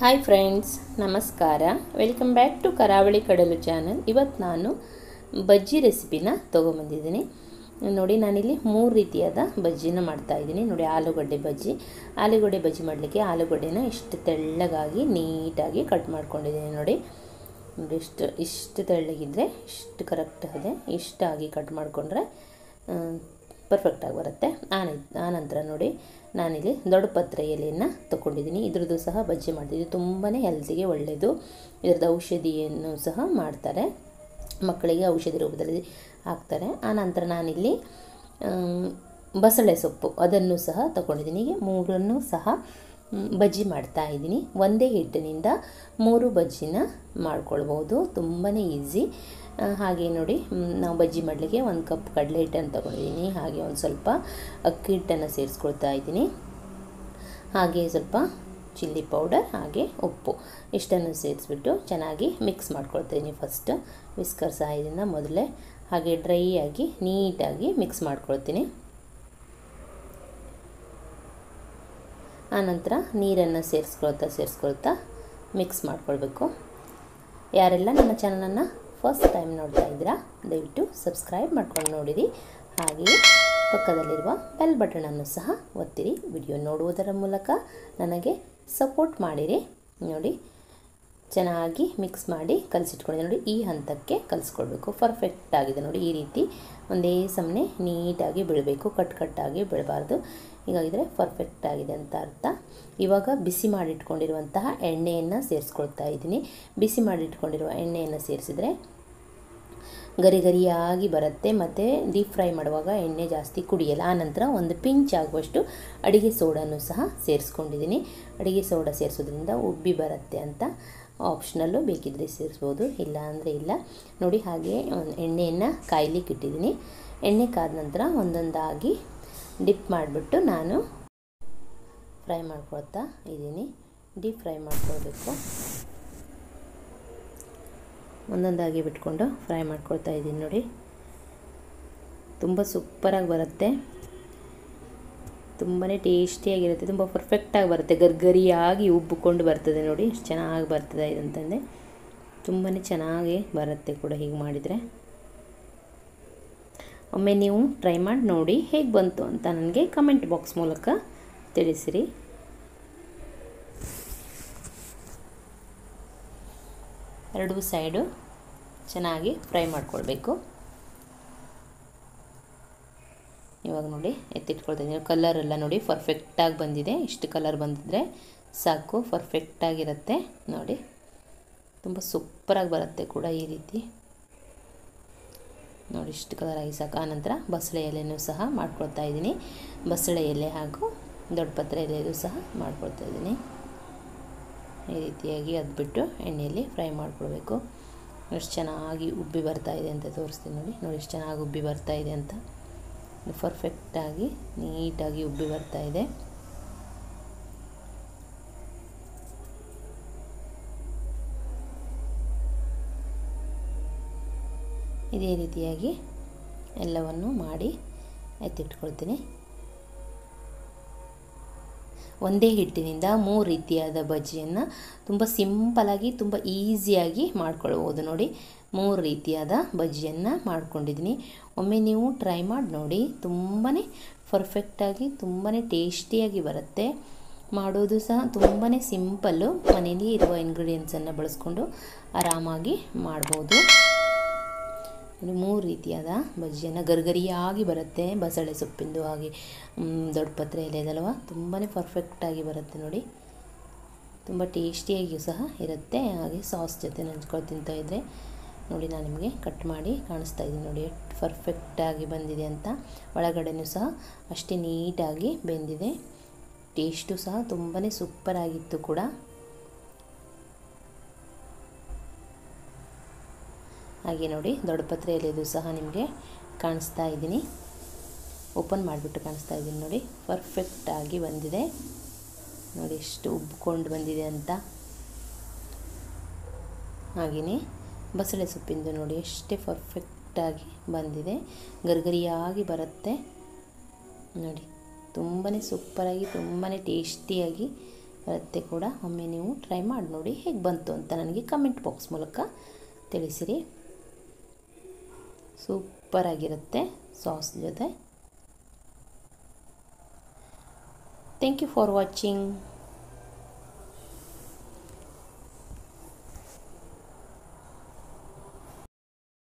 Hi friends, ನಮಸ್ಕಾರ. Welcome back to ಕರಾವಳಿ ಕಡಲು ಚಾನಲ್. ಇವತ್ತು ನಾನು ಬಜ್ಜಿ ರೆಸಿಪಿನ ತೊಗೊಂಬಂದಿದ್ದೀನಿ. ನೋಡಿ, ನಾನಿಲ್ಲಿ 3 ರೀತಿಯಾದ ಬಜ್ಜಿನ ಮಾಡ್ತಾಯಿದ್ದೀನಿ. ನೋಡಿ, ಆಲೂಗಡ್ಡೆ ಬಜ್ಜಿ ಮಾಡಲಿಕ್ಕೆ ಆಲೂಗಡ್ಡೆನ ಇಷ್ಟು ತೆಳ್ಳಗಾಗಿ ನೀಟಾಗಿ ಕಟ್ ಮಾಡ್ಕೊಂಡಿದ್ದೀನಿ. ನೋಡಿ ಇಷ್ಟು ತೆಳ್ಳಗಿದ್ರೆ ಇಷ್ಟು ಕರೆಕ್ಟ್ ಇದೆ. ಇಷ್ಟಾಗಿ ಕಟ್ ಮಾಡಿಕೊಂಡ್ರೆ ಪರ್ಫೆಕ್ಟಾಗಿ ಬರುತ್ತೆ. ಆನಂತರ ನೋಡಿ, ನಾನಿಲ್ಲಿ ದೊಡ್ಡ ಪತ್ರೆ ಎಲೆಯನ್ನು ತೊಗೊಂಡಿದ್ದೀನಿ. ಇದ್ರದ್ದು ಸಹ ಬಜ್ಜಿ ಮಾಡ್ತಿದ್ದೀನಿ. ತುಂಬಾ ಹೆಲ್ತಿಗೆ ಒಳ್ಳೆಯದು. ಇದ್ರದ್ದು ಔಷಧಿಯನ್ನು ಸಹ ಮಾಡ್ತಾರೆ, ಮಕ್ಕಳಿಗೆ ಔಷಧಿ ರೂಪದಲ್ಲಿ ಹಾಕ್ತಾರೆ. ಆನಂತರ ನಾನಿಲ್ಲಿ ಬಸಳೆ ಸೊಪ್ಪು ಅದನ್ನು ಸಹ ತೊಗೊಂಡಿದ್ದೀನಿ. ಹೀಗೆ 3 ಸಹ ಬಜ್ಜಿ ಮಾಡ್ತಾಯಿದ್ದೀನಿ. ಒಂದೇ ಹಿಟ್ಟಿನಿಂದ 3 ಬಜ್ಜಿನ ಮಾಡ್ಕೊಳ್ಬೋದು. ತುಂಬಾ ಈಸಿ. ಹಾಗೆ ನೋಡಿ, ನಾವು ಬಜ್ಜಿ ಮಾಡಲಿಕ್ಕೆ 1 ಕಪ್ ಕಡಲೆ ಹಿಟ್ಟನ್ನು ತೊಗೊಂಡಿದ್ದೀನಿ. ಹಾಗೆ ಒಂದು ಸ್ವಲ್ಪ ಅಕ್ಕಿ ಹಿಟ್ಟನ್ನು ಸೇರಿಸ್ಕೊಳ್ತಾ ಇದ್ದೀನಿ. ಹಾಗೆ ಸ್ವಲ್ಪ ಚಿಲ್ಲಿ ಪೌಡರ್, ಹಾಗೆ ಉಪ್ಪು ಇಷ್ಟನ್ನು ಸೇರಿಸ್ಬಿಟ್ಟು ಚೆನ್ನಾಗಿ ಮಿಕ್ಸ್ ಮಾಡ್ಕೊಳ್ತೀನಿ. ಫಸ್ಟ್ ವಿಸ್ಕರ್ ಸಹಾಯದಿಂದ ಮೊದಲೇ ಹಾಗೆ ಡ್ರೈ ಆಗಿ ನೀಟಾಗಿ ಮಿಕ್ಸ್ ಮಾಡ್ಕೊಳ್ತೀನಿ. ಆನಂತರ ನೀರನ್ನು ಸೇರಿಸ್ಕೊಳ್ತಾ ಮಿಕ್ಸ್ ಮಾಡ್ಕೊಳ್ಬೇಕು. ಯಾರೆಲ್ಲ ನನ್ನ ಚಾನಲನ್ನು ಫಸ್ಟ್ ಟೈಮ್ ನೋಡ್ತಾ ಇದ್ದೀರಾ, ದಯವಿಟ್ಟು ಸಬ್ಸ್ಕ್ರೈಬ್ ಮಾಡ್ಕೊಂಡು ನೋಡಿರಿ. ಹಾಗೆಯೇ ಪಕ್ಕದಲ್ಲಿರುವ ಬೆಲ್ ಬಟನನ್ನು ಸಹ ಒತ್ತಿರಿ. ವಿಡಿಯೋ ನೋಡುವುದರ ಮೂಲಕ ನನಗೆ ಸಪೋರ್ಟ್ ಮಾಡಿರಿ. ನೋಡಿ, ಚೆನ್ನಾಗಿ ಮಿಕ್ಸ್ ಮಾಡಿ ಕಲಸಿಟ್ಕೊಂಡಿದ್ದೀನಿ. ನೋಡಿ, ಈ ಹಂತಕ್ಕೆ ಕಲಿಸ್ಕೊಳ್ಬೇಕು. ಪರ್ಫೆಕ್ಟ್ ಆಗಿದೆ. ನೋಡಿ, ಈ ರೀತಿ ಒಂದೇ ಸಮನೆ ನೀಟಾಗಿ ಬೀಳಬೇಕು, ಕಟ್ಟಾಗಿ ಬೀಳಬಾರ್ದು. ಹೀಗಾಗಿದ್ರೆ ಪರ್ಫೆಕ್ಟ್ ಆಗಿದೆ ಅಂತ ಅರ್ಥ. ಇವಾಗ ಬಿಸಿ ಮಾಡಿಟ್ಕೊಂಡಿರುವಂತಹ ಎಣ್ಣೆಯನ್ನು ಸೇರಿಸ್ಕೊಳ್ತಾ ಇದ್ದೀನಿ. ಬಿಸಿ ಮಾಡಿಟ್ಕೊಂಡಿರುವ ಎಣ್ಣೆಯನ್ನು ಸೇರಿಸಿದರೆ ಗರಿಯಾಗಿ ಬರುತ್ತೆ, ಮತ್ತು ಡೀಪ್ ಫ್ರೈ ಮಾಡುವಾಗ ಎಣ್ಣೆ ಜಾಸ್ತಿ ಕುಡಿಯಲ್ಲ. ಆನಂತರ 1 ಪಿಂಚ್ ಆಗುವಷ್ಟು ಅಡಿಗೆ ಸೋಡನ್ನು ಸಹ ಸೇರಿಸ್ಕೊಂಡಿದ್ದೀನಿ. ಅಡಿಗೆ ಸೋಡಾ ಸೇರಿಸೋದ್ರಿಂದ ಉಬ್ಬಿ ಬರುತ್ತೆ ಅಂತ. ಆಪ್ಷನಲ್ಲು, ಬೇಕಿದ್ದರೆ ಸೇರಿಸ್ಬೋದು, ಇಲ್ಲ ಅಂದರೆ ಇಲ್ಲ. ನೋಡಿ, ಹಾಗೆ ಎಣ್ಣೆಯನ್ನು ಕಾಯ್ಲಿಕ್ಕೆ ಇಟ್ಟಿದ್ದೀನಿ. ಎಣ್ಣೆ ಕಾದ ನಂತರ ಒಂದೊಂದಾಗಿ ಡಿಪ್ ಮಾಡಿಬಿಟ್ಟು ನಾನು ಫ್ರೈ ಮಾಡ್ಕೊಳ್ತಾ ಇದ್ದೀನಿ. ಡೀಪ್ ಫ್ರೈ ಮಾಡ್ಕೊಳ್ಬೇಕು. ಒಂದೊಂದಾಗಿ ಬಿಟ್ಕೊಂಡು ಫ್ರೈ ಮಾಡ್ಕೊಳ್ತಾ ಇದ್ದೀನಿ. ನೋಡಿ, ತುಂಬ ಸೂಪರಾಗಿ ಬರುತ್ತೆ. ತುಂಬಾ ಟೇಸ್ಟಿಯಾಗಿರುತ್ತೆ. ತುಂಬ ಪರ್ಫೆಕ್ಟಾಗಿ ಬರುತ್ತೆ. ಗರಿಯಾಗಿ ಉಬ್ಬಿಕೊಂಡು ಬರ್ತದೆ. ನೋಡಿ, ಎಷ್ಟು ಚೆನ್ನಾಗಿ ಬರ್ತದೆ ಇದಂತಂದರೆ. ತುಂಬಾ ಚೆನ್ನಾಗಿ ಬರುತ್ತೆ ಕೂಡ ಹೀಗೆ ಮಾಡಿದರೆ. ಒಮ್ಮೆ ನೀವು ಟ್ರೈ ಮಾಡಿ ನೋಡಿ, ಹೇಗೆ ಬಂತು ಅಂತ ನನಗೆ ಕಮೆಂಟ್ ಬಾಕ್ಸ್ ಮೂಲಕ ತಿಳಿಸಿರಿ. ಎರಡೂ ಸೈಡು ಚೆನ್ನಾಗಿ ಫ್ರೈ ಮಾಡ್ಕೊಳ್ಬೇಕು. ಇವಾಗ ನೋಡಿ, ಎತ್ತಿಟ್ಕೊಳ್ತೀನಿ. ಕಲರೆಲ್ಲ ನೋಡಿ ಪರ್ಫೆಕ್ಟಾಗಿ ಬಂದಿದೆ. ಇಷ್ಟು ಕಲರ್ ಬಂದಿದ್ರೆ ಸಾಕು, ಪರ್ಫೆಕ್ಟಾಗಿರುತ್ತೆ. ನೋಡಿ, ತುಂಬ ಸೂಪರಾಗಿ ಬರುತ್ತೆ ಕೂಡ ಈ ರೀತಿ. ನೋಡಿ, ಇಷ್ಟು ಕಲರ್ ಆಗಿ ಸಾಕು. ಆನಂತರ ಬಸಳೆ ಎಲೆನೂ ಸಹ ಮಾಡ್ಕೊಳ್ತಾ ಇದ್ದೀನಿ. ಬಸಳೆ ಎಲೆ ಹಾಗೂ ದೊಡ್ಡ ಪತ್ರೆ ಎಲೆಯೂ ಸಹ ಮಾಡ್ಕೊಳ್ತಾ ಇದ್ದೀನಿ. ಈ ರೀತಿಯಾಗಿ ಅದ್ಬಿಟ್ಟು ಎಣ್ಣೆಯಲ್ಲಿ ಫ್ರೈ ಮಾಡ್ಕೊಳ್ಬೇಕು. ಎಷ್ಟು ಚೆನ್ನಾಗಿ ಉಬ್ಬಿ ಬರ್ತಾ ಇದೆ ಅಂತ ತೋರಿಸ್ತೀನಿ. ನೋಡಿ ಎಷ್ಟು ಚೆನ್ನಾಗಿ ಉಬ್ಬಿ ಬರ್ತಾ ಇದೆ ಅಂತ. ಪರ್ಫೆಕ್ಟಾಗಿ ನೀಟಾಗಿ ಉಬ್ಬಿ ಬರ್ತಾ ಇದೆ. ಇದೇ ರೀತಿಯಾಗಿ ಎಲ್ಲವನ್ನು ಮಾಡಿ ಎತ್ತಿಟ್ಕೊಳ್ತೀನಿ. ಒಂದೇ ಹಿಟ್ಟಿನಿಂದ 3 ರೀತಿಯಾದ ಬಜ್ಜಿಯನ್ನು ತುಂಬ ಸಿಂಪಲಾಗಿ, ತುಂಬ ಈಸಿಯಾಗಿ ಮಾಡ್ಕೊಳ್ಬೋದು. ನೋಡಿ, 3 ರೀತಿಯಾದ ಬಜ್ಜಿಯನ್ನು ಮಾಡ್ಕೊಂಡಿದ್ದೀನಿ. ಒಮ್ಮೆ ನೀವು ಟ್ರೈ ಮಾಡಿ ನೋಡಿ. ತುಂಬಾ ಪರ್ಫೆಕ್ಟಾಗಿ, ತುಂಬಾ ಟೇಸ್ಟಿಯಾಗಿ ಬರುತ್ತೆ. ಮಾಡೋದು ಸಹ ತುಂಬಾ ಸಿಂಪಲ್ಲು. ಮನೆಯಲ್ಲಿ ಇರುವ ಇಂಗ್ರೀಡಿಯೆಂಟ್ಸನ್ನು ಬಳಸ್ಕೊಂಡು ಆರಾಮಾಗಿ ಮಾಡ್ಬೋದು. 3 ರೀತಿಯಾದ ಬಜ್ಜಿಯನ್ನು ಗರಿಯಾಗಿ ಬರುತ್ತೆ. ಬಸಳೆ ಸೊಪ್ಪಿಂದು ಹಾಗೆ ದೊಡ್ಡ ಪತ್ರೆ ಎಲೆದಲ್ವ, ತುಂಬಾ ಪರ್ಫೆಕ್ಟಾಗಿ ಬರುತ್ತೆ. ನೋಡಿ, ತುಂಬ ಟೇಸ್ಟಿಯಾಗಿಯೂ ಸಹ ಇರುತ್ತೆ. ಹಾಗೆ ಸಾಸ್ ಜೊತೆ ನಂಚ್ಕೊಂಡು ತಿಂತಾಯಿದ್ರೆ ನೋಡಿ, ನಾನು ನಿಮಗೆ ಕಟ್ ಮಾಡಿ ಕಾಣಿಸ್ತಾ ಇದ್ದೀನಿ. ನೋಡಿ, ಎಷ್ಟು ಪರ್ಫೆಕ್ಟಾಗಿ ಬಂದಿದೆ ಅಂತ. ಒಳಗಡೆನೂ ಸಹ ಅಷ್ಟೇ ನೀಟಾಗಿ ಬೆಂದಿದೆ. ಟೇಸ್ಟು ಸಹ ತುಂಬಾ ಸೂಪರಾಗಿತ್ತು ಕೂಡ. ಹಾಗೆ ನೋಡಿ, ದೊಡ್ಡ ಪತ್ರೆ ಎಲೆದು ಸಹ ನಿಮಗೆ ಕಾಣಿಸ್ತಾ ಇದ್ದೀನಿ. ಓಪನ್ ಮಾಡಿಬಿಟ್ಟು ಕಾಣಿಸ್ತಾ ಇದ್ದೀನಿ. ನೋಡಿ, ಪರ್ಫೆಕ್ಟಾಗಿ ಬಂದಿದೆ. ನೋಡಿ, ಎಷ್ಟು ಉಬ್ಬಿಕೊಂಡು ಬಂದಿದೆ ಅಂತ. ಹಾಗೆಯೇ ಬಸಳೆ ಸೊಪ್ಪಿಂದು ನೋಡಿ, ಎಷ್ಟೇ ಪರ್ಫೆಕ್ಟಾಗಿ ಬಂದಿದೆ. ಗರಿಯಾಗಿ ಬರುತ್ತೆ. ನೋಡಿ, ತುಂಬಾ ಸೂಪರಾಗಿ, ತುಂಬಾ ಟೇಸ್ಟಿಯಾಗಿ ಬರುತ್ತೆ ಕೂಡ. ಒಮ್ಮೆ ನೀವು ಟ್ರೈ ಮಾಡಿ ನೋಡಿ ಹೇಗೆ ಬಂತು ಅಂತ ನನಗೆ ಕಮೆಂಟ್ ಬಾಕ್ಸ್ ಮೂಲಕ ತಿಳಿಸಿರಿ. ಸೂಪರಾಗಿರುತ್ತೆ ಸಾಸ್ ಜೊತೆ. Thank you for watching.